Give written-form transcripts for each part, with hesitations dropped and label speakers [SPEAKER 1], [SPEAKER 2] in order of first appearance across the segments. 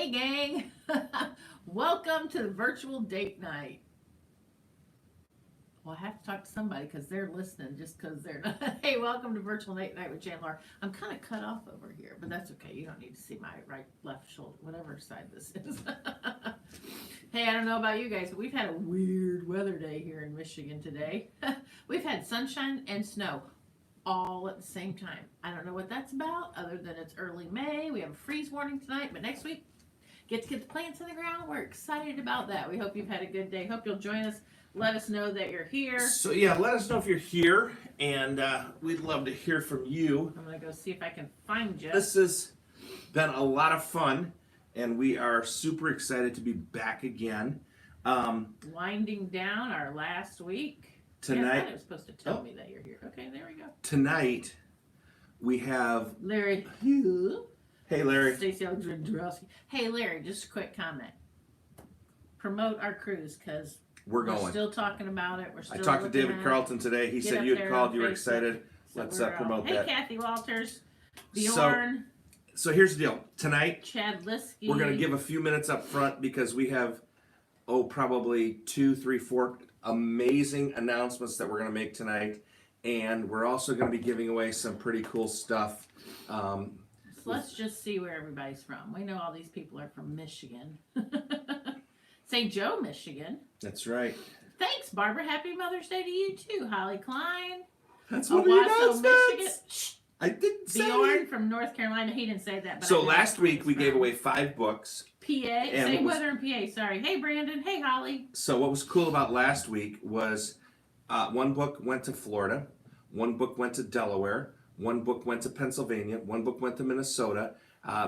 [SPEAKER 1] Hey, gang. Welcome to the virtual date night. Well, I have to talk to somebody because they're listening just because they're not. Hey, welcome to virtual date night with Chandler. I'm kind of cut off over here, but that's okay. You don't need to see my right, left shoulder, whatever side this is. Hey, I don't know about you guys, but we've had a weird weather day here in Michigan today. We've had sunshine and snow all at the same time. I don't know what that's about, other than it's early May. We have a freeze warning tonight, but next week, get to get the plants in the ground. We're excited about that. We hope you've had a good day. Hope you'll join us. Let us know that you're here.
[SPEAKER 2] So yeah, let us know if you're here, and we'd love to hear from you.
[SPEAKER 1] I'm gonna go see if I can find you.
[SPEAKER 2] This has been a lot of fun, and we are super excited to be back again.
[SPEAKER 1] Winding down our last week. Yeah, I
[SPEAKER 2] Tonight,
[SPEAKER 1] thought it was supposed to tell me that you're here. Okay, there we go.
[SPEAKER 2] tonight we have
[SPEAKER 1] Larry Hugh.
[SPEAKER 2] Hey Larry.
[SPEAKER 1] Stacey Alexandrowski. Hey Larry, just a quick comment. Promote our cruise because
[SPEAKER 2] We're
[SPEAKER 1] we're
[SPEAKER 2] going.
[SPEAKER 1] still talking about it. We're still
[SPEAKER 2] I talked to
[SPEAKER 1] looking
[SPEAKER 2] David
[SPEAKER 1] at it.
[SPEAKER 2] Carlton today. He
[SPEAKER 1] Get
[SPEAKER 2] said
[SPEAKER 1] up
[SPEAKER 2] you
[SPEAKER 1] there
[SPEAKER 2] had called,
[SPEAKER 1] on
[SPEAKER 2] you were
[SPEAKER 1] Facebook.
[SPEAKER 2] excited.
[SPEAKER 1] So
[SPEAKER 2] Let's
[SPEAKER 1] we're
[SPEAKER 2] promote
[SPEAKER 1] hey,
[SPEAKER 2] that.
[SPEAKER 1] Kathy Walters,
[SPEAKER 2] So-
[SPEAKER 1] Bjorn,
[SPEAKER 2] So here's the deal. Tonight
[SPEAKER 1] Chad Liskey.
[SPEAKER 2] we're gonna give a few minutes up front because we have probably 2, 3, 4 amazing announcements that we're gonna make tonight. And we're also going to be giving away some pretty cool stuff.
[SPEAKER 1] So let's just see where everybody's from. We know all these people are from Michigan. St. Joe, Michigan.
[SPEAKER 2] That's right.
[SPEAKER 1] Thanks, Barbara. Happy Mother's Day to you too. Holly Klein.
[SPEAKER 2] That's one of the
[SPEAKER 1] Owasso, Michigan.
[SPEAKER 2] announcements. Shh, I didn't say
[SPEAKER 1] Bjorn
[SPEAKER 2] it.
[SPEAKER 1] from North Carolina. He didn't say that. But
[SPEAKER 2] So
[SPEAKER 1] I know
[SPEAKER 2] last
[SPEAKER 1] where
[SPEAKER 2] week
[SPEAKER 1] he's
[SPEAKER 2] we gave
[SPEAKER 1] from.
[SPEAKER 2] away 5 books.
[SPEAKER 1] PA.
[SPEAKER 2] and
[SPEAKER 1] Same
[SPEAKER 2] what was-
[SPEAKER 1] weather in PA. Sorry. Hey, Brandon. Hey, Holly.
[SPEAKER 2] So what was cool about last week was one book went to Florida, one book went to Delaware, one book went to Pennsylvania, one book went to Minnesota,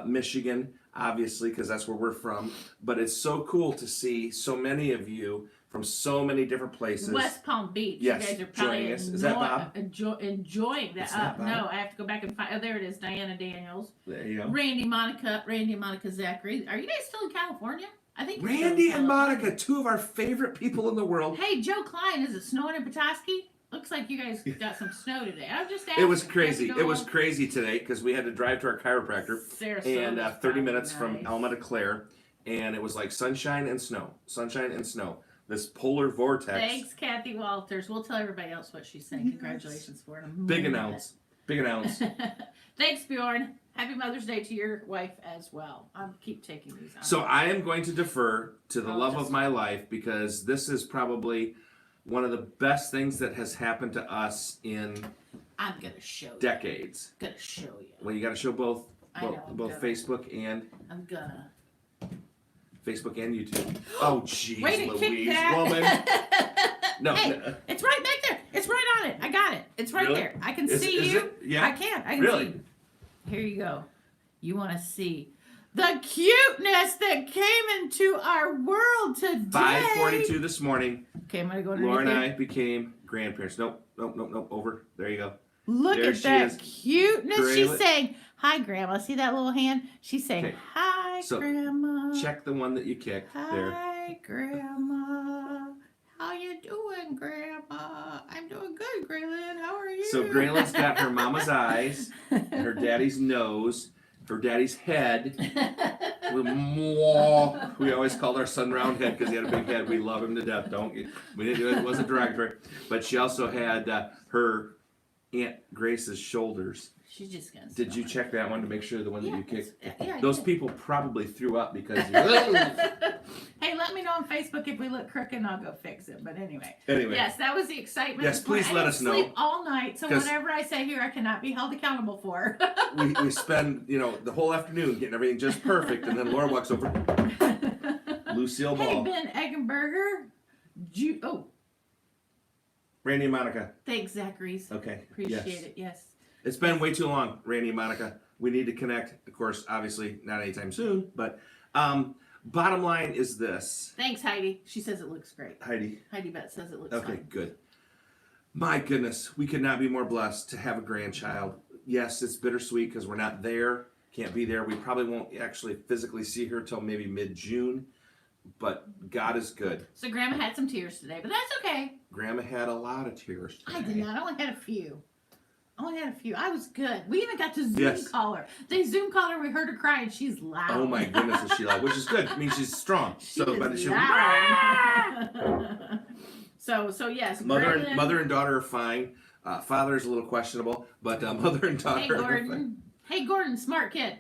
[SPEAKER 2] Michigan, obviously, because that's where we're from. But it's so cool to see so many of you from so many different places.
[SPEAKER 1] West Palm Beach.
[SPEAKER 2] Yes,
[SPEAKER 1] You guys are probably
[SPEAKER 2] joining us. Is that Bob?
[SPEAKER 1] enjoying that.
[SPEAKER 2] Is that Bob?
[SPEAKER 1] No, I have to go back and find. Oh, there it is. Diana Daniels.
[SPEAKER 2] There you go.
[SPEAKER 1] Randy and Monica Zachary. Are you guys still in California? I think you're still in
[SPEAKER 2] Randy and
[SPEAKER 1] California.
[SPEAKER 2] Monica, 2 of our favorite people in the world.
[SPEAKER 1] Hey, Joe Klein, is it snowing in Petoskey? Looks like you guys got some snow today. I'm just asking.
[SPEAKER 2] It was crazy.
[SPEAKER 1] Let's
[SPEAKER 2] It was
[SPEAKER 1] go.
[SPEAKER 2] crazy today because we had to drive to our chiropractor
[SPEAKER 1] Sarasota's
[SPEAKER 2] and 30 minutes
[SPEAKER 1] probably
[SPEAKER 2] from
[SPEAKER 1] nice.
[SPEAKER 2] Alma to Claire, and it was like sunshine and snow, sunshine and snow. This polar vortex.
[SPEAKER 1] Thanks, Kathy Walters. We'll tell everybody else what she's saying. Congratulations for it.
[SPEAKER 2] Big announce. Big announce.
[SPEAKER 1] Thanks, Bjorn. Happy Mother's Day to your wife as well. I'll keep taking these on.
[SPEAKER 2] So I am going to defer to the
[SPEAKER 1] Oh,
[SPEAKER 2] love
[SPEAKER 1] just-
[SPEAKER 2] of my life because this is probably one of the best things that has happened to us in
[SPEAKER 1] I'm gonna show you.
[SPEAKER 2] decades.
[SPEAKER 1] Gonna show you.
[SPEAKER 2] Well, you got to show both
[SPEAKER 1] I know, I'm
[SPEAKER 2] both
[SPEAKER 1] gonna.
[SPEAKER 2] Facebook and
[SPEAKER 1] I'm gonna.
[SPEAKER 2] YouTube. Oh, jeez,
[SPEAKER 1] Way to kick
[SPEAKER 2] Louise,
[SPEAKER 1] that.
[SPEAKER 2] woman. No,
[SPEAKER 1] Hey,
[SPEAKER 2] no.
[SPEAKER 1] it's right back there. It's right on it. I got it. It's right
[SPEAKER 2] Really?
[SPEAKER 1] there. I can
[SPEAKER 2] Is-
[SPEAKER 1] see
[SPEAKER 2] is
[SPEAKER 1] you.
[SPEAKER 2] it? Yeah?
[SPEAKER 1] I can. I can
[SPEAKER 2] Really?
[SPEAKER 1] see. Here you go. You want to see the cuteness that came into our world today.
[SPEAKER 2] 5:42 this morning.
[SPEAKER 1] Okay, I'm gonna go
[SPEAKER 2] Laura and
[SPEAKER 1] underneath
[SPEAKER 2] I became grandparents. Nope. Over. There you go.
[SPEAKER 1] Look
[SPEAKER 2] There
[SPEAKER 1] at
[SPEAKER 2] she
[SPEAKER 1] that
[SPEAKER 2] is.
[SPEAKER 1] cuteness. She's
[SPEAKER 2] Grayla-
[SPEAKER 1] saying, "Hi, Grandma." See that little hand? She's saying,
[SPEAKER 2] Okay.
[SPEAKER 1] "Hi,
[SPEAKER 2] So,
[SPEAKER 1] Grandma."
[SPEAKER 2] Check the one that you kicked there.
[SPEAKER 1] Hi, Grandma. How you doing, Grandma? I'm doing good, Graylin. How are you?
[SPEAKER 2] So Grayla's got her mama's eyes, and her daddy's nose, her daddy's head. We always called our son Roundhead because he had a big head. We love him to death. We didn't do it. It wasn't derogatory. But she also had her Aunt Grace's shoulders.
[SPEAKER 1] She's just gonna.
[SPEAKER 2] Did you check that one to make sure the one that you
[SPEAKER 1] it's-
[SPEAKER 2] kicked?
[SPEAKER 1] yeah, I
[SPEAKER 2] Those
[SPEAKER 1] did.
[SPEAKER 2] people probably threw up because.
[SPEAKER 1] Hey, let me know on Facebook if we look crooked, and I'll go fix it. But anyway.
[SPEAKER 2] Anyway.
[SPEAKER 1] Yes, that was the excitement.
[SPEAKER 2] Yes,
[SPEAKER 1] this morning.
[SPEAKER 2] please let
[SPEAKER 1] I
[SPEAKER 2] us
[SPEAKER 1] didn't
[SPEAKER 2] know.
[SPEAKER 1] sleep all night, so
[SPEAKER 2] 'Cause-
[SPEAKER 1] whatever I say here, I cannot be held accountable for.
[SPEAKER 2] we spend the whole afternoon getting everything just perfect, and then Laura walks over. Lucille
[SPEAKER 1] Hey,
[SPEAKER 2] Ball.
[SPEAKER 1] Ben Eggenberger.
[SPEAKER 2] Randy and Monica.
[SPEAKER 1] Thanks, Zachary's.
[SPEAKER 2] Okay.
[SPEAKER 1] Appreciate
[SPEAKER 2] yes.
[SPEAKER 1] it. Yes.
[SPEAKER 2] It's been way too long, Randy and Monica. We need to connect. Of course, obviously not anytime soon, but bottom line is this.
[SPEAKER 1] Thanks, Heidi. She says it looks great.
[SPEAKER 2] Heidi.
[SPEAKER 1] Heidi Bet says it looks
[SPEAKER 2] Okay,
[SPEAKER 1] fine.
[SPEAKER 2] good. My goodness, we could not be more blessed to have a grandchild. Yes, it's bittersweet because we're not there, can't be there. We probably won't actually physically see her till maybe mid-June, but God is good.
[SPEAKER 1] So Grandma had some tears today, but that's okay.
[SPEAKER 2] Grandma had a lot of tears today.
[SPEAKER 1] I did not. I only had a few. Only had a few. I was good. We even got to Zoom
[SPEAKER 2] Yes.
[SPEAKER 1] call her. They Zoom called her. We heard her cry, and she's loud.
[SPEAKER 2] Oh my goodness, is she loud? Which is good. It means she's strong.
[SPEAKER 1] She
[SPEAKER 2] So,
[SPEAKER 1] is
[SPEAKER 2] but she
[SPEAKER 1] loud. so yes. Brandon-
[SPEAKER 2] mother and daughter are fine. Father's a little questionable, but mother and daughter.
[SPEAKER 1] Hey
[SPEAKER 2] are fine.
[SPEAKER 1] Gordon. Hey Gordon, smart kid.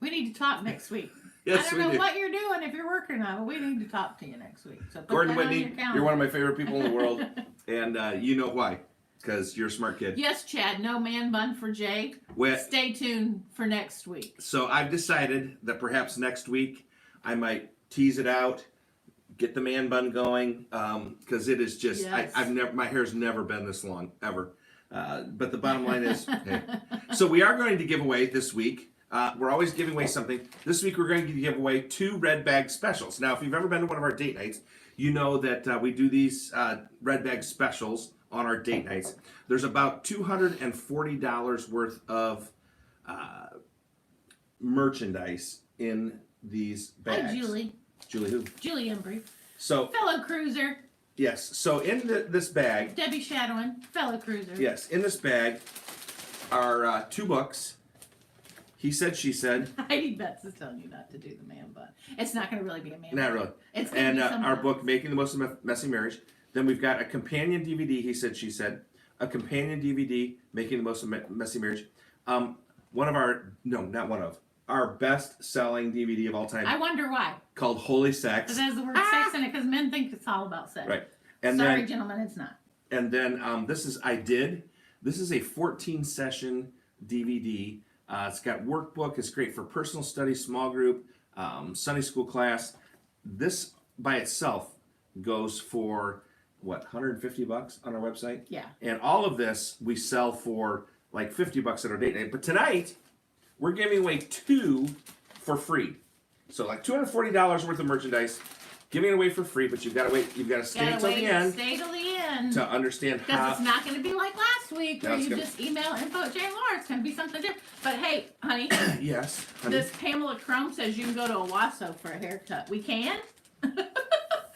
[SPEAKER 1] We need to talk next week.
[SPEAKER 2] Yes,
[SPEAKER 1] I don't
[SPEAKER 2] we
[SPEAKER 1] know
[SPEAKER 2] do.
[SPEAKER 1] what you're doing if you're working on it, but we need to talk to you next week. So put
[SPEAKER 2] Gordon
[SPEAKER 1] that on
[SPEAKER 2] Whitney,
[SPEAKER 1] your calendar.
[SPEAKER 2] you're one of my favorite people in the world, and you know why? Because you're a smart kid.
[SPEAKER 1] Yes, Chad. No man bun for Jay.
[SPEAKER 2] Well,
[SPEAKER 1] Stay tuned for next week.
[SPEAKER 2] so I've decided that perhaps next week I might tease it out, get the man bun going, because it is just
[SPEAKER 1] Yes.
[SPEAKER 2] I've never my hair's never been this long ever. But the bottom line is, hey. So we are going to give away this week. We're always giving away something. This week we're going to give away 2 red bag specials. Now, if you've ever been to one of our date nights, you know that we do these red bag specials on our date nights. There's about $240 worth of merchandise in these bags.
[SPEAKER 1] Hi, Julie.
[SPEAKER 2] Julie who?
[SPEAKER 1] Julie Embry.
[SPEAKER 2] So,
[SPEAKER 1] Fellow cruiser.
[SPEAKER 2] yes. So in this bag,
[SPEAKER 1] Debbie Shadowin. Fellow cruiser.
[SPEAKER 2] yes, in this bag are 2 books. He Said, She Said.
[SPEAKER 1] Heidi Betts is telling you not to do the man bun. It's not going to really be a man
[SPEAKER 2] Not
[SPEAKER 1] bun.
[SPEAKER 2] really.
[SPEAKER 1] It's going to
[SPEAKER 2] And
[SPEAKER 1] be
[SPEAKER 2] our book, Making the Most of Messy Marriage. Then we've got a companion DVD, He Said, She Said. A companion DVD, Making the Most of Messy Marriage. Our best-selling DVD of all time,
[SPEAKER 1] I wonder why.
[SPEAKER 2] called Holy Sex.
[SPEAKER 1] Because it has the word sex in it, because men think it's all about sex.
[SPEAKER 2] Right. And
[SPEAKER 1] Sorry,
[SPEAKER 2] then,
[SPEAKER 1] gentlemen, it's not.
[SPEAKER 2] and then this is I Did. This is a 14-session DVD. It's got workbook. It's great for personal study, small group, Sunday school class. This by itself goes for what, $150 on our website?
[SPEAKER 1] Yeah.
[SPEAKER 2] And all of this we sell for like $50 at our date night. But tonight we're giving away 2 for free. So like $240 worth of merchandise, giving it away for free. But you've got to wait. You've got to stay
[SPEAKER 1] Gotta
[SPEAKER 2] till
[SPEAKER 1] wait,
[SPEAKER 2] the end
[SPEAKER 1] stay till the end.
[SPEAKER 2] to understand
[SPEAKER 1] Because
[SPEAKER 2] how.
[SPEAKER 1] it's not going to be like last week
[SPEAKER 2] No,
[SPEAKER 1] where
[SPEAKER 2] it's
[SPEAKER 1] you
[SPEAKER 2] gonna-
[SPEAKER 1] just email info at Jane Laura. It's going to be something different. But hey, honey,
[SPEAKER 2] Yes. honey.
[SPEAKER 1] this Pamela Crumb says you can go to Owasso for a haircut. We can?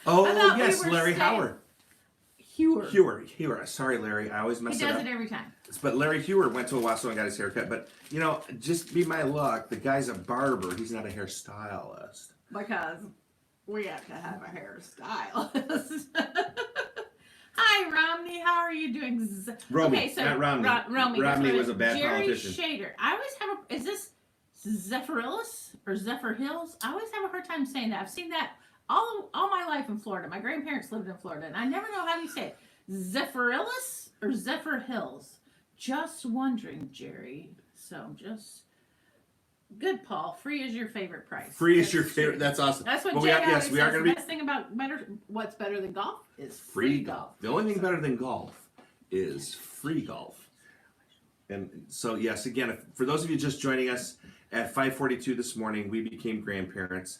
[SPEAKER 2] Oh
[SPEAKER 1] I thought we
[SPEAKER 2] yes,
[SPEAKER 1] were
[SPEAKER 2] Larry
[SPEAKER 1] staying-
[SPEAKER 2] Howard. Hewer. Sorry, Larry. I always
[SPEAKER 1] He
[SPEAKER 2] mess
[SPEAKER 1] does
[SPEAKER 2] it up.
[SPEAKER 1] it every time.
[SPEAKER 2] But Larry Hewer went to Owasso and got his hair cut. But you know, just be my luck. The guy's a barber. He's not a hairstylist.
[SPEAKER 1] Because we have to have a hairstylist. Hi, Romney. How are you doing?
[SPEAKER 2] Romy, not Romney.
[SPEAKER 1] Romney.
[SPEAKER 2] Romney
[SPEAKER 1] that's
[SPEAKER 2] was a
[SPEAKER 1] what
[SPEAKER 2] bad
[SPEAKER 1] Jerry
[SPEAKER 2] politician.
[SPEAKER 1] Shader. I always have a. Is this Zephyrillus or Zephyr Hills? I always have a hard time saying that. I've seen that all my life in Florida. My grandparents lived in Florida, and I never know how you say it. Zephyrillus or Zephyr Hills? Just wondering, Jerry. So just good, Paul. Free is your favorite price.
[SPEAKER 2] Free is
[SPEAKER 1] That's
[SPEAKER 2] your
[SPEAKER 1] true.
[SPEAKER 2] favorite. That's awesome.
[SPEAKER 1] That's what
[SPEAKER 2] But
[SPEAKER 1] Jay
[SPEAKER 2] we are,
[SPEAKER 1] always
[SPEAKER 2] yes, we are
[SPEAKER 1] says.
[SPEAKER 2] going
[SPEAKER 1] The
[SPEAKER 2] to be
[SPEAKER 1] best thing about what's better than golf is
[SPEAKER 2] free
[SPEAKER 1] free
[SPEAKER 2] golf. The only thing better than golf is free golf. And so yes, again, for those of you just joining us at 5:42 this morning, we became grandparents.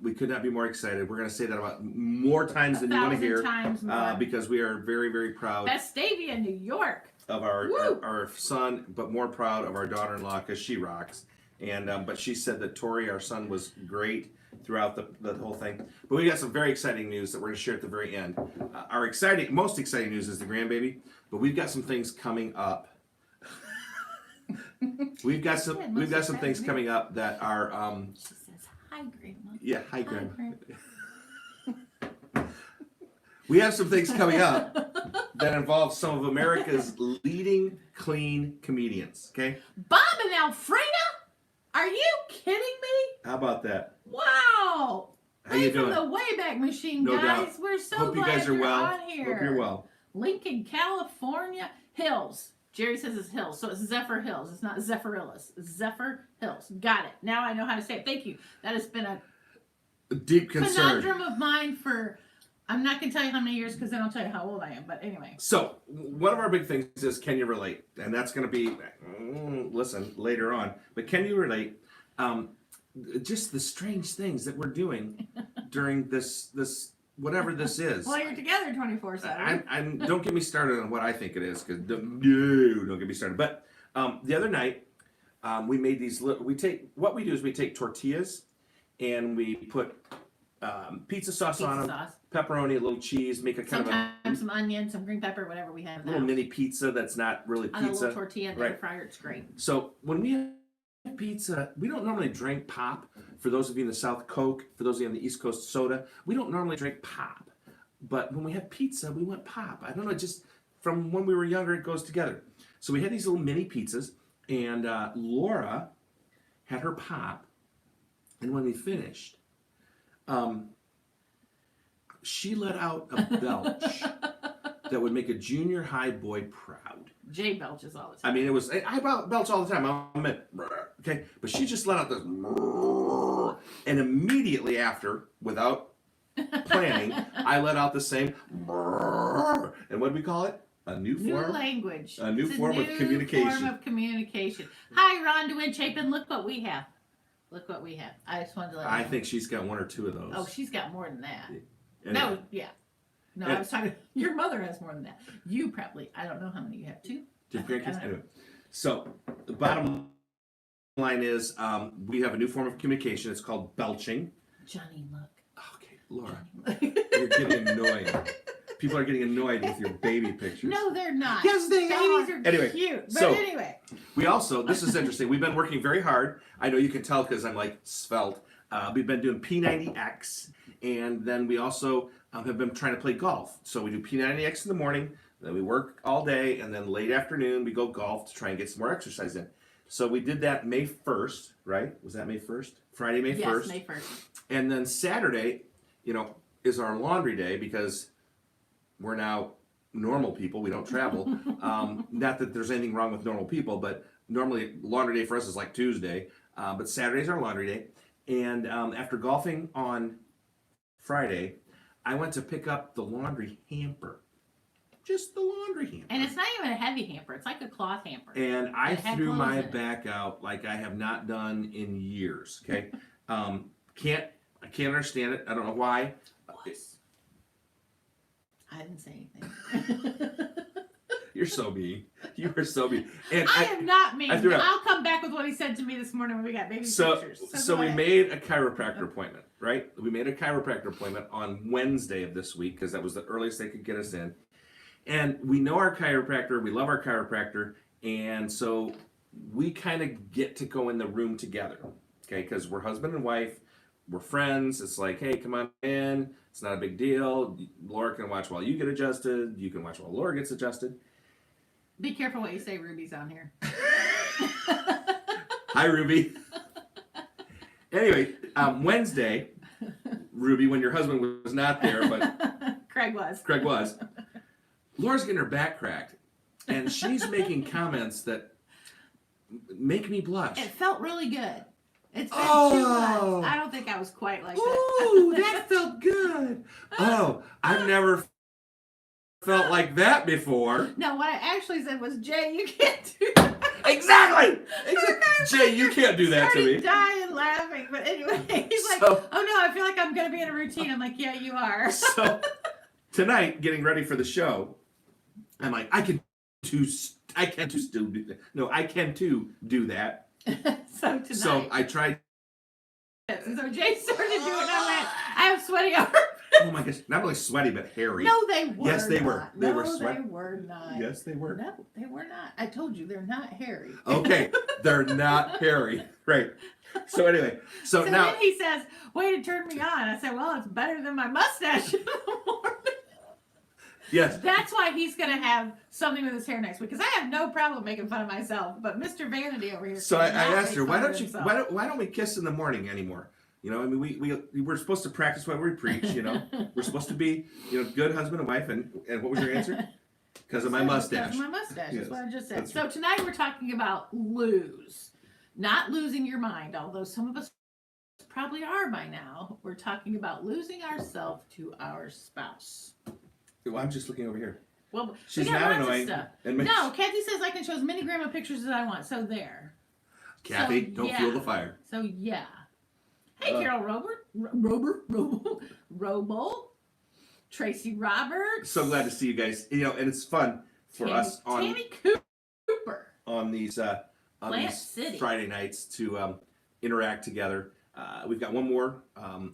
[SPEAKER 2] We could not be more excited. We're going to say that about more times than you want to
[SPEAKER 1] 1,000
[SPEAKER 2] hear,
[SPEAKER 1] times more.
[SPEAKER 2] because we are very, very proud
[SPEAKER 1] Vestavia, New York.
[SPEAKER 2] of
[SPEAKER 1] Woo!
[SPEAKER 2] our son, but more proud of our daughter-in-law because she rocks. And but she said that Tori, our son, was great throughout the whole thing. But we got some very exciting news that we're going to share at the very end. Our most exciting news is the grandbaby, but we've got some things coming up. We've got some things coming up that are
[SPEAKER 1] She says, hi, Grandma.
[SPEAKER 2] yeah. Hi,
[SPEAKER 1] Hi,
[SPEAKER 2] Grandma.
[SPEAKER 1] Grandma.
[SPEAKER 2] We have some things coming up that involve some of America's leading clean comedians. Okay,
[SPEAKER 1] Bob and Elfrida? Are you kidding me?
[SPEAKER 2] how about that?
[SPEAKER 1] Wow.
[SPEAKER 2] How you
[SPEAKER 1] From
[SPEAKER 2] doing?
[SPEAKER 1] the Wayback Machine,
[SPEAKER 2] No
[SPEAKER 1] guys.
[SPEAKER 2] doubt.
[SPEAKER 1] We're so
[SPEAKER 2] Hope you
[SPEAKER 1] glad
[SPEAKER 2] guys are
[SPEAKER 1] you're
[SPEAKER 2] well.
[SPEAKER 1] on here.
[SPEAKER 2] Hope you're well.
[SPEAKER 1] Lincoln, California. Hills. Jerry says it's Hills, so it's Zephyr Hills. It's not Zephyrillus. It's Zephyr Hills. Got it. Now I know how to say it. Thank you. That has been a
[SPEAKER 2] Deep concern.
[SPEAKER 1] conundrum of mine for, I'm not going to tell you how many years because then I'll tell you how old I am. But anyway.
[SPEAKER 2] So one of our big things is, can you relate? And that's going to be, listen, later on. But can you relate? Just the strange things that we're doing during this whatever this is.
[SPEAKER 1] Well, you're together 24/7.
[SPEAKER 2] I'm don't get me started on what I think it is, because don't get me started. But the other night, we made these. We take tortillas, and we put pizza sauce
[SPEAKER 1] Pizza
[SPEAKER 2] on them,
[SPEAKER 1] sauce.
[SPEAKER 2] pepperoni, a little cheese, make a kind
[SPEAKER 1] Sometimes some onion, some green pepper, whatever we have
[SPEAKER 2] of a little
[SPEAKER 1] now.
[SPEAKER 2] mini pizza that's not really
[SPEAKER 1] On a
[SPEAKER 2] pizza.
[SPEAKER 1] little tortilla in the
[SPEAKER 2] right.
[SPEAKER 1] air fryer, it's great.
[SPEAKER 2] So when we have pizza, we don't normally drink pop. For those of you in the South, Coke. For those of you on the East Coast, soda. We don't normally drink pop. But when we have pizza, we want pop. I don't know, just from when we were younger, it goes together. So we had these little mini pizzas, and Laura had her pop, and when we finished, she let out a belch that would make a junior high boy proud.
[SPEAKER 1] Jay belches all the time.
[SPEAKER 2] I mean, it was, I belch all the time. I'm in, okay? But she just let out this, and immediately after, without planning, I let out the same, and what do we call it? A new form?
[SPEAKER 1] Language.
[SPEAKER 2] A new
[SPEAKER 1] It's
[SPEAKER 2] form of communication.
[SPEAKER 1] Form of communication. Hi, Rhonda Wynn Chapin. Look what we have. Look what we have. I just wanted to let you
[SPEAKER 2] I
[SPEAKER 1] know.
[SPEAKER 2] think she's got one or two of those.
[SPEAKER 1] Oh, she's got more than that.
[SPEAKER 2] Anyway.
[SPEAKER 1] No, yeah. No, I was talking. Your mother has more than that. You probably. I don't know how many you have. Two.
[SPEAKER 2] Two
[SPEAKER 1] I think-
[SPEAKER 2] grandkids?
[SPEAKER 1] I don't know.
[SPEAKER 2] Anyway. So the bottom line is we have a new form of communication. It's called belching.
[SPEAKER 1] Johnny, look.
[SPEAKER 2] Okay, Laura,
[SPEAKER 1] Johnny,
[SPEAKER 2] you're getting annoying. People are getting annoyed with your baby pictures.
[SPEAKER 1] No, they're not.
[SPEAKER 2] Yes, they
[SPEAKER 1] Babies
[SPEAKER 2] are.
[SPEAKER 1] are
[SPEAKER 2] Anyway,
[SPEAKER 1] cute. But
[SPEAKER 2] so-
[SPEAKER 1] anyway.
[SPEAKER 2] We also, this is interesting, we've been working very hard. I know you can tell because I'm like svelte. We've been doing P90X, and then we also have been trying to play golf. So we do P90X in the morning, then we work all day, and then late afternoon we go golf to try and get some more exercise in. So we did that May 1st, right? Was that May 1st? Friday, May 1st.
[SPEAKER 1] Yes, May 1st.
[SPEAKER 2] And then Saturday, is our laundry day because we're now normal people. We don't travel. Not that there's anything wrong with normal people, but normally laundry day for us is like Tuesday. But Saturday's our laundry day. And after golfing on Friday, I went to pick up the laundry hamper. Just the laundry hamper.
[SPEAKER 1] And it's not even a heavy hamper. It's like a cloth hamper.
[SPEAKER 2] And I
[SPEAKER 1] It had
[SPEAKER 2] threw
[SPEAKER 1] clothes
[SPEAKER 2] my
[SPEAKER 1] in it.
[SPEAKER 2] back out like I have not done in years. Okay, I can't understand it. I don't know why.
[SPEAKER 1] I didn't say anything.
[SPEAKER 2] You're so mean. You are so mean. And
[SPEAKER 1] I am not mean.
[SPEAKER 2] I threw it out.
[SPEAKER 1] I'll come back with what he said to me this morning when we got baby pictures.
[SPEAKER 2] So
[SPEAKER 1] go
[SPEAKER 2] we
[SPEAKER 1] ahead.
[SPEAKER 2] made a chiropractor appointment, right? We made a chiropractor appointment on Wednesday of this week because that was the earliest they could get us in. And we know our chiropractor. We love our chiropractor. And so we kind of get to go in the room together, okay? Because we're husband and wife. We're friends. It's like, hey, come on in. It's not a big deal. Laura can watch while you get adjusted. You can watch while Laura gets adjusted.
[SPEAKER 1] Be careful what you say, Ruby's on here.
[SPEAKER 2] Hi, Ruby. Anyway, Wednesday, Ruby, when your husband was not there, but
[SPEAKER 1] Craig was.
[SPEAKER 2] Craig was, Laura's getting her back cracked, and she's making comments that make me blush.
[SPEAKER 1] It felt really good. It's been 2
[SPEAKER 2] Oh.
[SPEAKER 1] months. I don't think I was quite like
[SPEAKER 2] Ooh,
[SPEAKER 1] that.
[SPEAKER 2] that felt good. Oh, I've never felt like that before.
[SPEAKER 1] No, what I actually said was, Jay, you can't do that.
[SPEAKER 2] Exactly. Jay, you can't do that to
[SPEAKER 1] Started
[SPEAKER 2] me.
[SPEAKER 1] dying laughing. But anyway, he's like,
[SPEAKER 2] So-
[SPEAKER 1] oh no, I feel like I'm going to be in a routine. I'm like, yeah, you are.
[SPEAKER 2] So tonight, getting ready for the show, I'm like, I can too do that. No, I can too do that.
[SPEAKER 1] So tonight.
[SPEAKER 2] So I tried.
[SPEAKER 1] So Jay started doing it. I went, I have sweaty arms.
[SPEAKER 2] Oh my gosh, not really sweaty, but hairy.
[SPEAKER 1] No, they were.
[SPEAKER 2] Yes, they were.
[SPEAKER 1] not.
[SPEAKER 2] They
[SPEAKER 1] No,
[SPEAKER 2] were sweat-
[SPEAKER 1] they were not.
[SPEAKER 2] Yes, they were.
[SPEAKER 1] No, they were not. I told you they're not hairy.
[SPEAKER 2] Okay, they're not hairy. Right. So anyway, so
[SPEAKER 1] So
[SPEAKER 2] now
[SPEAKER 1] then he says, way to turn me on. I said, well, it's better than my mustache in the morning.
[SPEAKER 2] yes.
[SPEAKER 1] That's why he's going to have something with his hair next week. Because I have no problem making fun of myself. But Mr. Vanity over here.
[SPEAKER 2] So I
[SPEAKER 1] cannot
[SPEAKER 2] asked
[SPEAKER 1] make
[SPEAKER 2] her,
[SPEAKER 1] fun of himself.
[SPEAKER 2] why don't we kiss in the morning anymore? You know, I mean, we're supposed to practice what we preach. You know, we're supposed to be, good husband and wife. And what was your answer? Because of my mustache.
[SPEAKER 1] Because of my mustache.
[SPEAKER 2] Yes,
[SPEAKER 1] That's what I just said.
[SPEAKER 2] that's
[SPEAKER 1] So tonight we're talking about lose. Not losing your mind, although some of us probably are by now. We're talking about losing ourselves to our spouse.
[SPEAKER 2] Well, I'm just looking over here.
[SPEAKER 1] Well,
[SPEAKER 2] She's
[SPEAKER 1] we got
[SPEAKER 2] not
[SPEAKER 1] lots of
[SPEAKER 2] annoying.
[SPEAKER 1] stuff.
[SPEAKER 2] And
[SPEAKER 1] No, Kathy says I can show as many grandma pictures as I want. So there.
[SPEAKER 2] Kathy,
[SPEAKER 1] So,
[SPEAKER 2] don't
[SPEAKER 1] yeah.
[SPEAKER 2] fuel the fire.
[SPEAKER 1] So yeah. Hey, Carol Robo, Tracy Roberts.
[SPEAKER 2] So glad to see you guys. And it's fun for us on
[SPEAKER 1] Tammy Cooper.
[SPEAKER 2] on these
[SPEAKER 1] Plant City.
[SPEAKER 2] Friday nights to interact together. We've got one more.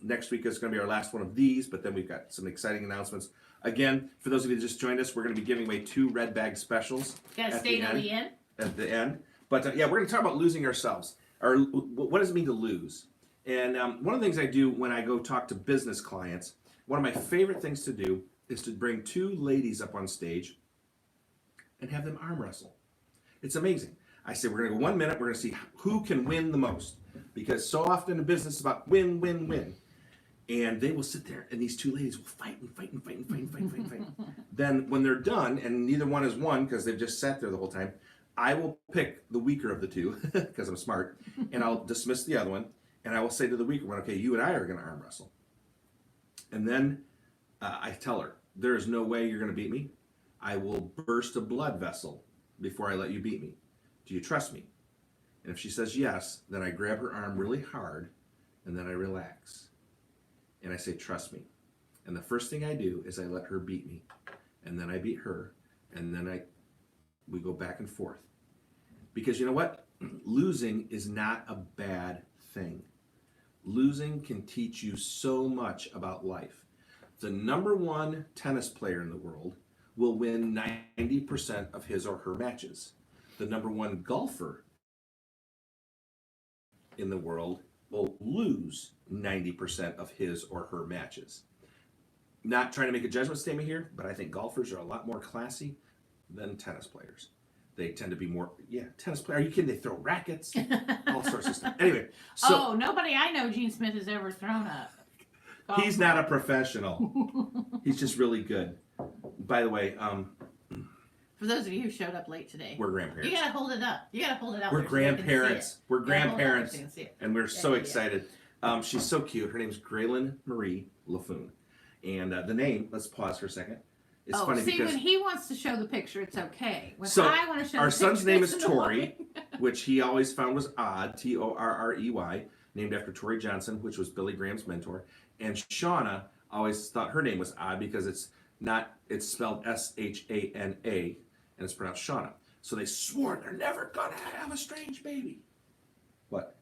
[SPEAKER 2] Next week is going to be our last one of these, but then we've got some exciting announcements. Again, for those of you that just joined us, we're going to be giving away 2 red bag specials
[SPEAKER 1] Gotta stay till the end.
[SPEAKER 2] at the end. But yeah, we're going to talk about losing ourselves. Or what does it mean to lose? And one of the things I do when I go talk to business clients, one of my favorite things to do is to bring 2 ladies up on stage and have them arm wrestle. It's amazing. I say we're going to go 1 minute. We're going to see who can win the most, because so often in business it's about win, win, win. And they will sit there, and these 2 ladies will fight and fight and fight and fight and fight and fight and fight. Then when they're done, and neither one has won because they've just sat there the whole time, I will pick the weaker of the 2 because I'm smart, and I'll dismiss the other one, and I will say to the weaker one, okay, you and I are going to arm wrestle. And then I tell her, there is no way you're going to beat me. I will burst a blood vessel before I let you beat me. Do you trust me? And if she says yes, then I grab her arm really hard, and then I relax. And I say, trust me. And the first thing I do is I let her beat me. And then I beat her. And then we go back and forth. Because you know what? Losing is not a bad thing. Losing can teach you so much about life. The number 1 tennis player in the world will win 90% of his or her matches. The number 1 golfer in the world will lose 90% of his or her matches. Not trying to make a judgment statement here, but I think golfers are a lot more classy than tennis players. They tend to be more, tennis players. Are you kidding? They throw rackets, all sorts of stuff. Anyway, so
[SPEAKER 1] Nobody I know Gene Smith has ever thrown a golf
[SPEAKER 2] he's not a professional. He's just really good. By the way,
[SPEAKER 1] for those of you who showed up late today,
[SPEAKER 2] we're grandparents.
[SPEAKER 1] You gotta hold it up. You gotta hold it out.
[SPEAKER 2] We're
[SPEAKER 1] there so they can see
[SPEAKER 2] grandparents.
[SPEAKER 1] it.
[SPEAKER 2] We're
[SPEAKER 1] You gotta hold it out there
[SPEAKER 2] grandparents,
[SPEAKER 1] so you can see it.
[SPEAKER 2] and we're so excited. She's so cute. Her name's Graylin Marie LaFoon. And the name, let's pause for a second. It's funny
[SPEAKER 1] see,
[SPEAKER 2] because
[SPEAKER 1] when he wants to show the picture, it's okay. When
[SPEAKER 2] so
[SPEAKER 1] I want to show
[SPEAKER 2] our
[SPEAKER 1] the
[SPEAKER 2] son's
[SPEAKER 1] picture,
[SPEAKER 2] name
[SPEAKER 1] it's
[SPEAKER 2] is
[SPEAKER 1] annoying.
[SPEAKER 2] Tori, which he always found was odd, Torrey, named after Tori Johnson, which was Billy Graham's mentor. And Shauna always thought her name was odd because it's spelled Shana, and it's pronounced Shauna. So they swore they're never gonna have a strange baby. What?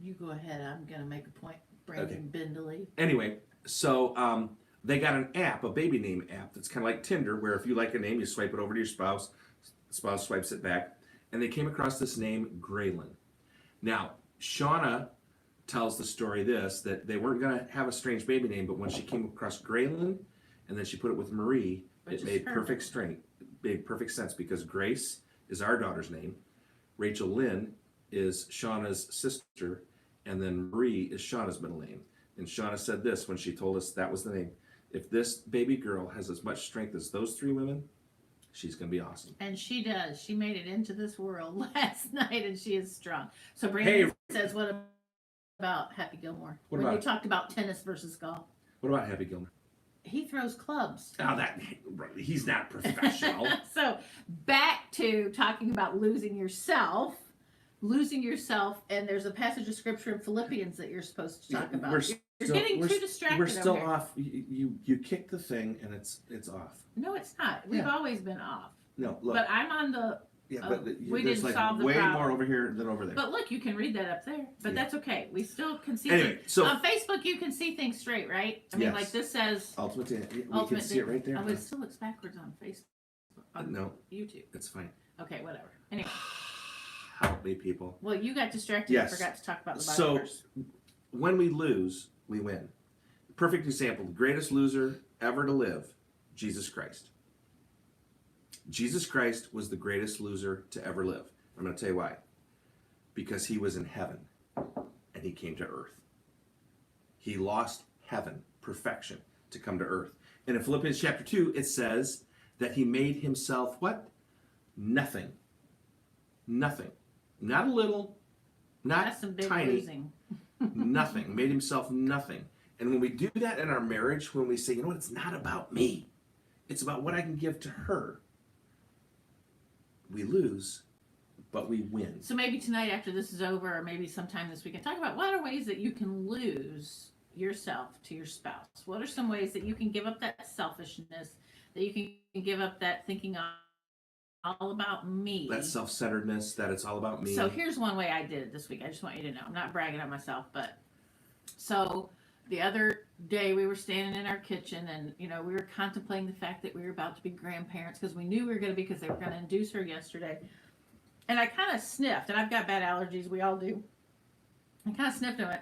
[SPEAKER 1] You go ahead. I'm gonna make a point. Brandon Bindley.
[SPEAKER 2] Anyway, so they got an app, a baby name app, that's kind of like Tinder, where if you like a name, you swipe it over to your spouse. The spouse swipes it back, and they came across this name, Graylin. Now, Shauna tells the story that they weren't going to have a strange baby name, but when she came across Graylin, and then she put it with Marie, it made perfect sense because Grace is our daughter's name, Rachel Lynn is Shauna's sister, and then Marie is Shauna's middle name. And Shauna said this when she told us that was the name. If this baby girl has as much strength as those 3 women, she's going to be awesome.
[SPEAKER 1] And she does. She made it into this world last night, and she is strong. So Brandon says, what about Happy Gilmore? When we talked about tennis versus golf.
[SPEAKER 2] What about Happy Gilmore?
[SPEAKER 1] He throws clubs.
[SPEAKER 2] Oh, he's not professional.
[SPEAKER 1] So back to talking about losing yourself, and there's a passage of scripture in Philippians that you're supposed to talk about. You're getting too distracted.
[SPEAKER 2] We're still
[SPEAKER 1] over here.
[SPEAKER 2] off. You kick the thing and it's off.
[SPEAKER 1] No, it's not. We've always been off.
[SPEAKER 2] No, look.
[SPEAKER 1] But I'm on the. We
[SPEAKER 2] there's
[SPEAKER 1] didn't solve the
[SPEAKER 2] way
[SPEAKER 1] problem.
[SPEAKER 2] more over here than over there.
[SPEAKER 1] But look, you can read that up there. But that's okay. We still can see.
[SPEAKER 2] Anyway, so
[SPEAKER 1] on Facebook you can see things straight, right? I mean, like this says.
[SPEAKER 2] Ultimate. We can see it right there.
[SPEAKER 1] Oh, it still looks backwards on Facebook.
[SPEAKER 2] No,
[SPEAKER 1] YouTube.
[SPEAKER 2] It's fine.
[SPEAKER 1] Okay, whatever. Anyway.
[SPEAKER 2] Help me, people.
[SPEAKER 1] Well, you got distracted and forgot to talk about the Bible
[SPEAKER 2] So,
[SPEAKER 1] verse.
[SPEAKER 2] When we lose, we win. Perfect example. The greatest loser ever to live, Jesus Christ. Jesus Christ was the greatest loser to ever live. I'm going to tell you why. Because he was in heaven and he came to earth. He lost heaven, perfection, to come to earth. And in Philippians chapter 2, it says that he made himself what? Nothing. Nothing. Not a little, not
[SPEAKER 1] That's some big
[SPEAKER 2] tiny.
[SPEAKER 1] losing.
[SPEAKER 2] Nothing. Made himself nothing. And when we do that in our marriage, when we say, you know what, it's not about me. It's about what I can give to her. We lose, but we win.
[SPEAKER 1] So maybe tonight after this is over, or maybe sometime this weekend, talk about what are ways that you can lose yourself to your spouse. What are some ways that you can give up that selfishness, that you can give up that thinking all about me.
[SPEAKER 2] That self-centeredness, that it's all about me.
[SPEAKER 1] So here's one way I did it this week. I just want you to know. I'm not bragging on myself, but So the other day we were standing in our kitchen and, we were contemplating the fact that we were about to be grandparents because we knew we were going to be because they were going to induce her yesterday. And I kind of sniffed, and I've got bad allergies. We all do. I kind of sniffed and went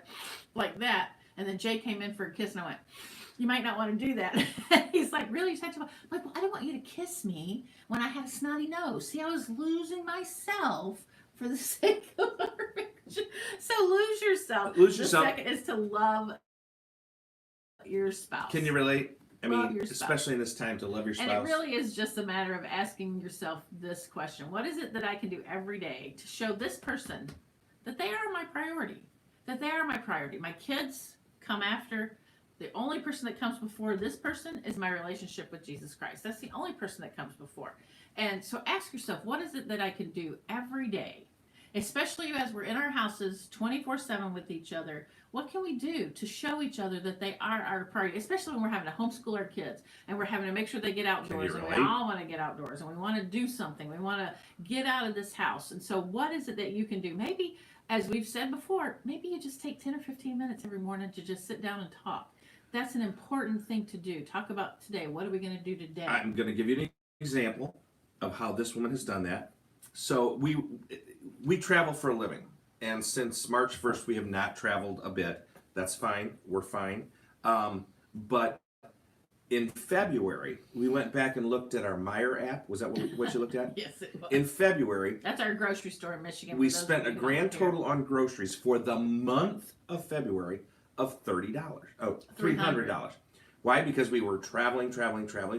[SPEAKER 1] like that. And then Jay came in for a kiss and I went, you might not want to do that. He's like, really? I'm like, well, I don't want you to kiss me when I have a snotty nose. See, I was losing myself for the sake of our marriage. So lose yourself.
[SPEAKER 2] Lose yourself.
[SPEAKER 1] The second is to love your spouse.
[SPEAKER 2] Can you relate? I
[SPEAKER 1] Love
[SPEAKER 2] mean,
[SPEAKER 1] your spouse.
[SPEAKER 2] especially in this time, to love your spouse.
[SPEAKER 1] And it really is just a matter of asking yourself this question. What is it that I can do every day to show this person that they are my priority? That they are my priority. My kids come after. The only person that comes before this person is my relationship with Jesus Christ. That's the only person that comes before. And so ask yourself, what is it that I can do every day? Especially as we're in our houses 24/7 with each other, what can we do to show each other that they are our priority? Especially when we're having to homeschool our kids and we're having to make sure they get outdoors, and we all want to get outdoors and we want to do something. We want to get out of this house. And so what is it that you can do? Maybe, as we've said before, maybe you just take 10 or 15 minutes every morning to just sit down and talk. That's an important thing to do. Talk about today. What are we going to do today?
[SPEAKER 2] I'm going to give you an example of how this woman has done that. So we travel for a living, and since March 1st we have not traveled a bit. That's fine. We're fine. But in February we went back and looked at our Meijer app. Was that what you looked at?
[SPEAKER 1] Yes, it was.
[SPEAKER 2] In February,
[SPEAKER 1] That's our grocery store in Michigan.
[SPEAKER 2] we spent a grand total on groceries for the month of February of $30. Oh, $300. Why? Because we were traveling.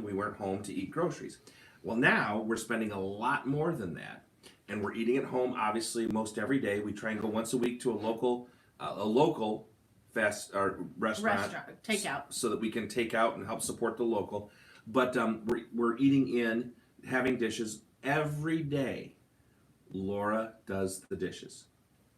[SPEAKER 2] We weren't home to eat groceries. Well, now we're spending a lot more than that, and we're eating at home. Obviously, most every day. We try and go once a week to a local fast or restaurant
[SPEAKER 1] takeout,
[SPEAKER 2] so that we can take out and help support the local. But we're eating in, having dishes every day. Laura does the dishes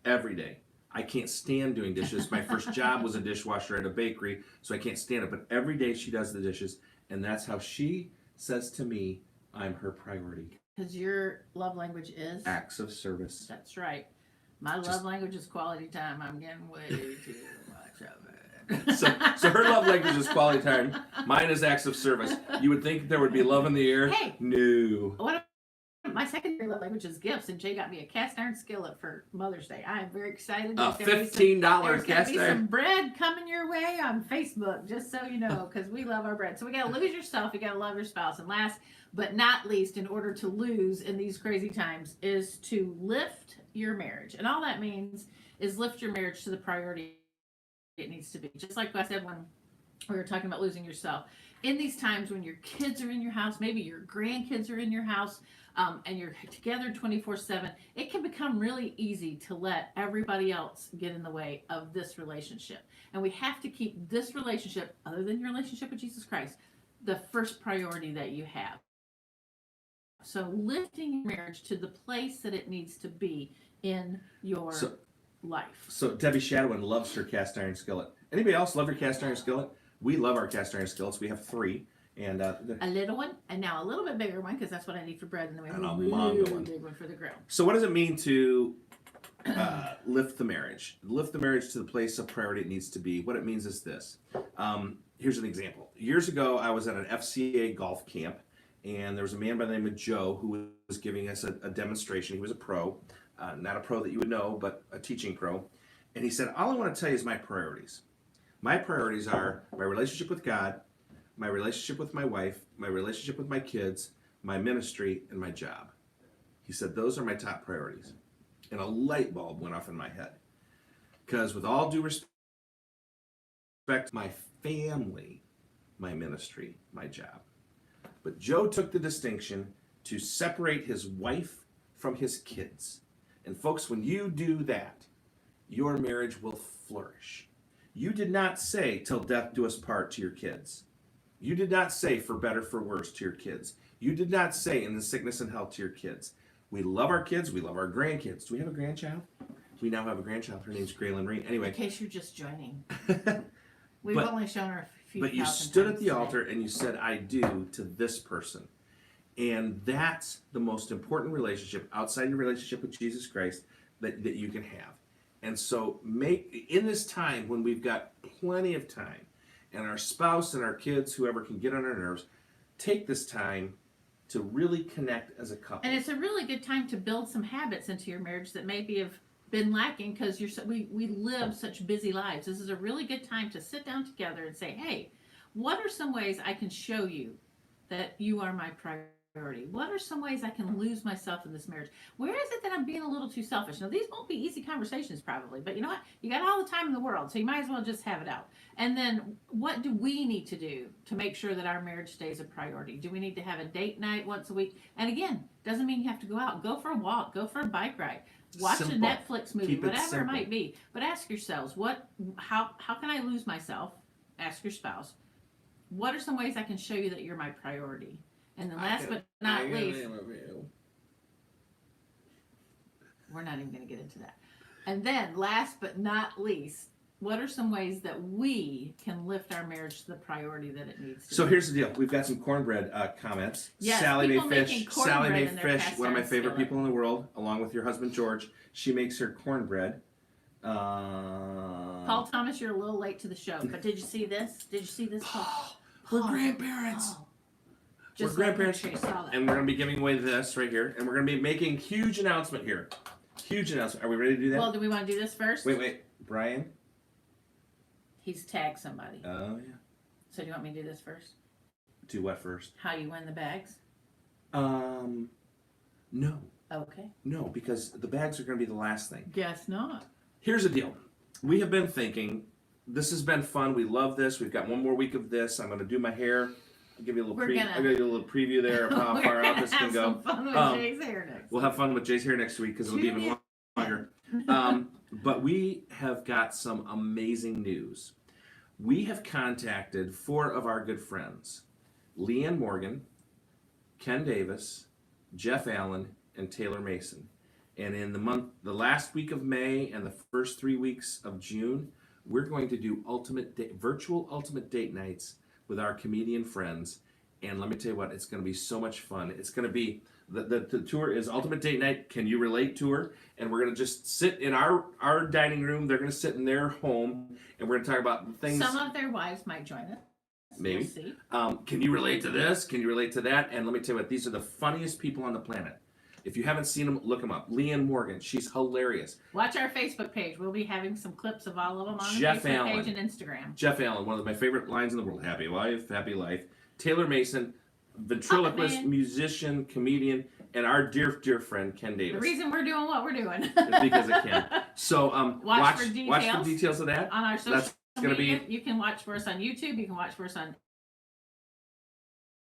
[SPEAKER 2] every day. I can't stand doing dishes. My first job was a dishwasher at a bakery, so I can't stand it. But every day she does the dishes, and that's how she says to me, I'm her priority.
[SPEAKER 1] Because your love language is?
[SPEAKER 2] Acts of service.
[SPEAKER 1] That's right. My love language is quality time. I'm getting way too much of it.
[SPEAKER 2] So her love language is quality time. Mine is acts of service. You would think there would be love in the air.
[SPEAKER 1] Hey.
[SPEAKER 2] No.
[SPEAKER 1] My secondary love language is gifts, and Jay got me a cast iron skillet for Mother's Day. I am very excited.
[SPEAKER 2] A $15
[SPEAKER 1] there's
[SPEAKER 2] cast
[SPEAKER 1] be
[SPEAKER 2] iron.
[SPEAKER 1] some bread coming your way on Facebook, just so you know, because we love our bread. So we got to lose yourself. You got to love your spouse. And last but not least, in order to lose in these crazy times, is to lift your marriage. And all that means is lift your marriage to the priority it needs to be. Just like I said when we were talking about losing yourself. In these times when your kids are in your house, maybe your grandkids are in your house, and you're together 24/7, it can become really easy to let everybody else get in the way of this relationship. And we have to keep this relationship, other than your relationship with Jesus Christ, the first priority that you have. So lifting your marriage to the place that it needs to be in your life.
[SPEAKER 2] So Debbie Shadowin loves her cast iron skillet. Anybody else love your cast iron skillet? We love our cast iron skillets. We have 3. And
[SPEAKER 1] a little one, and now a little bit bigger one, because that's what I need for bread, and then we have
[SPEAKER 2] And
[SPEAKER 1] a
[SPEAKER 2] a
[SPEAKER 1] really
[SPEAKER 2] one.
[SPEAKER 1] big one for the grill.
[SPEAKER 2] So what does it mean to lift the marriage? Lift the marriage to the place of priority it needs to be. What it means is this. Here's an example. Years ago, I was at an FCA golf camp, and there was a man by the name of Joe who was giving us a demonstration. He was a pro, not a pro that you would know, but a teaching pro. And he said, all I want to tell you is my priorities. My priorities are my relationship with God, my relationship with my wife, my relationship with my kids, my ministry, and my job. He said, those are my top priorities. And a light bulb went off in my head. Because with all due respect, my family, my ministry, my job. But Joe took the distinction to separate his wife from his kids. And folks, when you do that, your marriage will flourish. You did not say, till death do us part to your kids. You did not say, for better, for worse, to your kids. You did not say, in the sickness and health, to your kids. We love our kids. We love our grandkids. Do we have a grandchild? We now have a grandchild. Her name's Graylin Ree. Anyway.
[SPEAKER 1] In case you're just joining. We've only shown her a few
[SPEAKER 2] But you
[SPEAKER 1] thousand
[SPEAKER 2] stood at
[SPEAKER 1] times
[SPEAKER 2] the
[SPEAKER 1] today.
[SPEAKER 2] altar and you said, I do to this person. And that's the most important relationship outside your relationship with Jesus Christ that you can have. And so in this time when we've got plenty of time, and our spouse and our kids, whoever can get on our nerves, take this time to really connect as a couple.
[SPEAKER 1] And it's a really good time to build some habits into your marriage that maybe have been lacking because we live such busy lives. This is a really good time to sit down together and say, hey, what are some ways I can show you that you are my priority? What are some ways I can lose myself in this marriage? Where is it that I'm being a little too selfish? Now, these won't be easy conversations probably, but you know what? You got all the time in the world, so you might as well just have it out. And then what do we need to do to make sure that our marriage stays a priority? Do we need to have a date night once a week? And again, doesn't mean you have to go out. Go for a walk. Go for a bike ride. Watch
[SPEAKER 2] Simple.
[SPEAKER 1] a Netflix movie,
[SPEAKER 2] Keep it
[SPEAKER 1] whatever it
[SPEAKER 2] simple.
[SPEAKER 1] might be. But ask yourselves, how can I lose myself? Ask your spouse. What are some ways I can show you that you're my priority? And then last but not least, we're not even going to get into that. And then last but not least, what are some ways that we can lift our marriage to the priority that it needs to
[SPEAKER 2] So
[SPEAKER 1] be?
[SPEAKER 2] here's the deal. We've got some cornbread comments.
[SPEAKER 1] Yes,
[SPEAKER 2] Sally Mae
[SPEAKER 1] people making
[SPEAKER 2] Fish.
[SPEAKER 1] cornbread
[SPEAKER 2] Sally Mae
[SPEAKER 1] in their
[SPEAKER 2] Fish,
[SPEAKER 1] cast
[SPEAKER 2] one of my
[SPEAKER 1] iron
[SPEAKER 2] favorite
[SPEAKER 1] skillet.
[SPEAKER 2] people in the world, along with your husband George. She makes her cornbread.
[SPEAKER 1] Paul Thomas, you're a little late to the show, but did you see this? Did you see this? Paul?
[SPEAKER 2] We're grandparents.
[SPEAKER 1] Paul.
[SPEAKER 2] We're
[SPEAKER 1] Just like
[SPEAKER 2] grandparents,
[SPEAKER 1] you saw that.
[SPEAKER 2] and we're going to be giving away this right here, and we're going to be making huge announcement here. Huge announcement. Are we ready to do that?
[SPEAKER 1] Well, do we want to do this first?
[SPEAKER 2] Wait, Brian.
[SPEAKER 1] He's tagged somebody.
[SPEAKER 2] Oh yeah.
[SPEAKER 1] So do you want me to do this first?
[SPEAKER 2] Do what first?
[SPEAKER 1] How you win the bags?
[SPEAKER 2] No,
[SPEAKER 1] Okay.
[SPEAKER 2] because the bags are going to be the last thing.
[SPEAKER 1] Guess not.
[SPEAKER 2] Here's the deal. We have been thinking. This has been fun. We love this. We've got one more week of this. I'm going to do my hair. I'll give you a little I'll give you a little preview there of how far out this can go.
[SPEAKER 1] Fun with Jay's hair next
[SPEAKER 2] We'll have fun with Jay's hair next week because it'll be even longer. But we have got some amazing news. We have contacted 4 of our good friends, Leanne Morgan, Ken Davis, Jeff Allen, and Taylor Mason. And in the last week of May and the first 3 weeks of June, we're going to do virtual ultimate date nights with our comedian friends. And let me tell you what, it's going to be so much fun. It's going to be, the tour is Ultimate Date Night Can You Relate Tour. And we're going to just sit in our dining room. They're going to sit in their home. And we're going to talk about things.
[SPEAKER 1] Some of their wives might join us.
[SPEAKER 2] Maybe.
[SPEAKER 1] We'll see.
[SPEAKER 2] Can you relate to this? Can you relate to that? And let me tell you what, these are the funniest people on the planet. If you haven't seen them, look them up. Leanne Morgan, she's hilarious.
[SPEAKER 1] Watch our Facebook page. We'll be having some clips of all of them on
[SPEAKER 2] Jeff
[SPEAKER 1] the Facebook
[SPEAKER 2] Allen.
[SPEAKER 1] page and Instagram.
[SPEAKER 2] Jeff Allen, one of my favorite lines in the world. Happy life, happy life. Taylor Mason, ventriloquist,
[SPEAKER 1] man.
[SPEAKER 2] musician, comedian, and our dear friend Ken
[SPEAKER 1] The
[SPEAKER 2] Davis.
[SPEAKER 1] reason we're doing what we're doing.
[SPEAKER 2] Is because of Ken. So
[SPEAKER 1] Watch for
[SPEAKER 2] the details of that.
[SPEAKER 1] on our social
[SPEAKER 2] That's gonna
[SPEAKER 1] media.
[SPEAKER 2] be.
[SPEAKER 1] You can watch for us on YouTube. You can watch for us on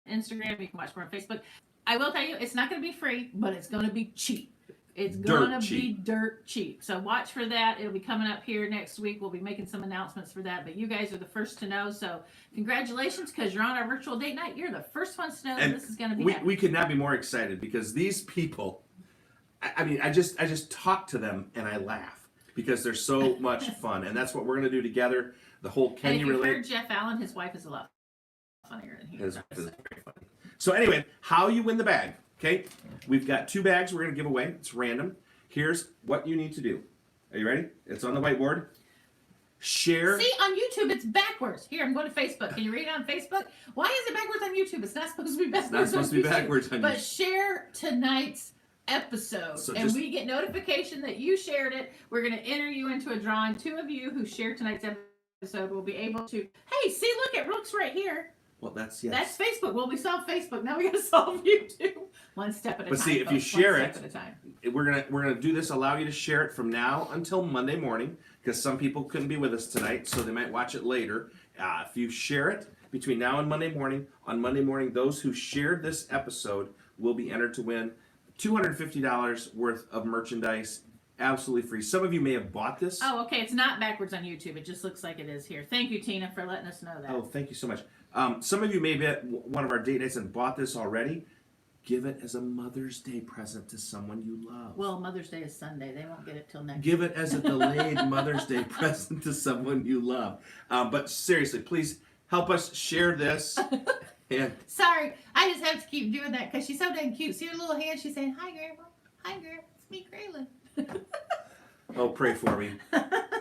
[SPEAKER 1] Instagram. You can watch for us on Facebook. I will tell you, it's not going to be free, but it's going to be cheap. It's going to be dirt cheap. So watch for that. It'll be coming up here next week. We'll be making some announcements for that, but you guys are the first to know. So congratulations, because you're on our virtual date night. You're the first ones to know that this is going to be happening.
[SPEAKER 2] We could not be more excited because these people, I mean, I just talk to them and I laugh because they're so much fun. And that's what we're going to do together. The whole Can
[SPEAKER 1] and
[SPEAKER 2] You
[SPEAKER 1] if you've
[SPEAKER 2] Relate?
[SPEAKER 1] heard Jeff Allen, his wife is a lot funnier than he
[SPEAKER 2] His
[SPEAKER 1] is.
[SPEAKER 2] wife is very funny. So anyway, how you win the bag, okay? We've got 2 bags we're going to give away. It's random. Here's what you need to do. Are you ready? It's on the whiteboard. Share.
[SPEAKER 1] See, on YouTube, it's backwards. Here, I'm going to Facebook. Can you read it on Facebook? Why is it backwards on YouTube? It's not supposed to be backwards
[SPEAKER 2] It's not supposed to be
[SPEAKER 1] on YouTube.
[SPEAKER 2] backwards on
[SPEAKER 1] But
[SPEAKER 2] YouTube.
[SPEAKER 1] share tonight's episode.
[SPEAKER 2] So
[SPEAKER 1] and
[SPEAKER 2] just-
[SPEAKER 1] we get notification that you shared it. We're going to enter you into a drawing. 2 of you who share tonight's episode will be able to, hey, see, look, it looks right here.
[SPEAKER 2] Well, that's yes.
[SPEAKER 1] That's Facebook. Well, we solved Facebook. Now we got to solve YouTube. One step at a time.
[SPEAKER 2] But see, if you
[SPEAKER 1] folks.
[SPEAKER 2] share
[SPEAKER 1] One
[SPEAKER 2] it,
[SPEAKER 1] step at a time.
[SPEAKER 2] we're gonna do this. Allow you to share it from now until Monday morning because some people couldn't be with us tonight, so they might watch it later. If you share it between now and Monday morning, on Monday morning, those who shared this episode will be entered to win $250 worth of merchandise, absolutely free. Some of you may have bought this.
[SPEAKER 1] Oh, okay. It's not backwards on YouTube. It just looks like it is here. Thank you, Tina, for letting us know that.
[SPEAKER 2] Oh, thank you so much. Some of you may be at one of our date nights and bought this already. Give it as a Mother's Day present to someone you love.
[SPEAKER 1] Well, Mother's Day is Sunday. They won't get it till next.
[SPEAKER 2] Give it as a delayed Mother's Day present to someone you love. But seriously, please help us share this. And
[SPEAKER 1] Sorry, I just have to keep doing that because she's so dang cute. See her little hand? She's saying, "Hi, Grandma. Hi, Grandma. It's me, Graylin."
[SPEAKER 2] Oh, pray for me.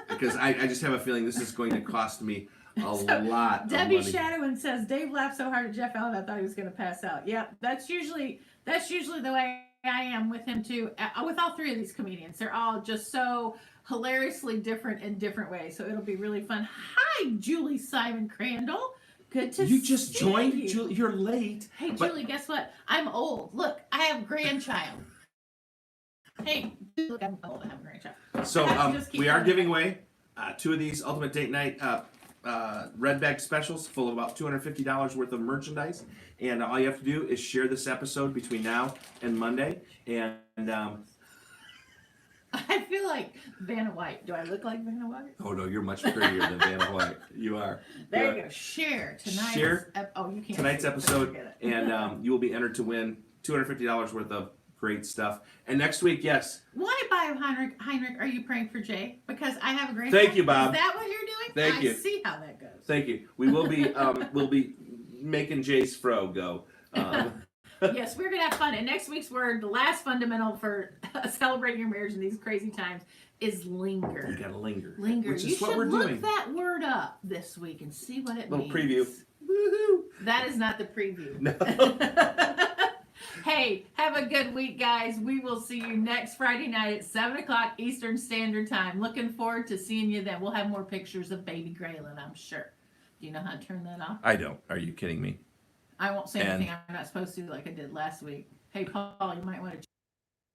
[SPEAKER 2] Because I just have a feeling this is going to cost me a lot of
[SPEAKER 1] Debbie
[SPEAKER 2] money.
[SPEAKER 1] Shadowin says Dave laughed so hard at Jeff Allen I thought he was going to pass out. Yep, that's usually the way I am with him too. With all three of these comedians, they're all just so hilariously different in different ways. So it'll be really fun. Hi, Julie Simon Crandall. Good to see
[SPEAKER 2] You just joined,
[SPEAKER 1] you.
[SPEAKER 2] Julie. You're late.
[SPEAKER 1] Hey,
[SPEAKER 2] but-
[SPEAKER 1] Julie, guess what? I'm old. Look, I have a grandchild. Hey, look, I'm old. I have a grandchild.
[SPEAKER 2] So
[SPEAKER 1] I have to just keep
[SPEAKER 2] we are
[SPEAKER 1] going.
[SPEAKER 2] giving away 2 of these Ultimate Date Night red bag specials full of about $250 worth of merchandise. And all you have to do is share this episode between now and Monday. And
[SPEAKER 1] I feel like Vanna White. Do I look like Vanna White?
[SPEAKER 2] oh no, you're much prettier than Vanna White. You are.
[SPEAKER 1] There you go. Share tonight's.
[SPEAKER 2] Share
[SPEAKER 1] You can't.
[SPEAKER 2] tonight's
[SPEAKER 1] see it,
[SPEAKER 2] episode,
[SPEAKER 1] forget it.
[SPEAKER 2] and you will be entered to win $250 worth of great stuff. And next week, yes.
[SPEAKER 1] Why, Bob Heinrich, are you praying for Jay? Because I have a grandchild.
[SPEAKER 2] Thank you, Bob.
[SPEAKER 1] Is that what you're doing?
[SPEAKER 2] Thank you.
[SPEAKER 1] I see how that goes.
[SPEAKER 2] Thank you. We will be we'll be making Jay's fro go.
[SPEAKER 1] Yes, we're gonna have fun. And next week's word, the last fundamental for celebrating your marriage in these crazy times, is linger.
[SPEAKER 2] You gotta linger.
[SPEAKER 1] Linger.
[SPEAKER 2] Which
[SPEAKER 1] You
[SPEAKER 2] is what
[SPEAKER 1] should
[SPEAKER 2] we're
[SPEAKER 1] look
[SPEAKER 2] doing.
[SPEAKER 1] that word up this week and see what it
[SPEAKER 2] Little
[SPEAKER 1] means.
[SPEAKER 2] preview. Woohoo!
[SPEAKER 1] That is not the preview.
[SPEAKER 2] No.
[SPEAKER 1] Hey, have a good week, guys. We will see you next Friday night at 7 o'clock Eastern Standard Time. Looking forward to seeing you then. We'll have more pictures of baby Graylin, I'm sure. Do you know how to turn that off?
[SPEAKER 2] I don't. Are you kidding me?
[SPEAKER 1] I won't say
[SPEAKER 2] And-
[SPEAKER 1] anything I'm not supposed to like I did last week. Hey, Paul, you might want to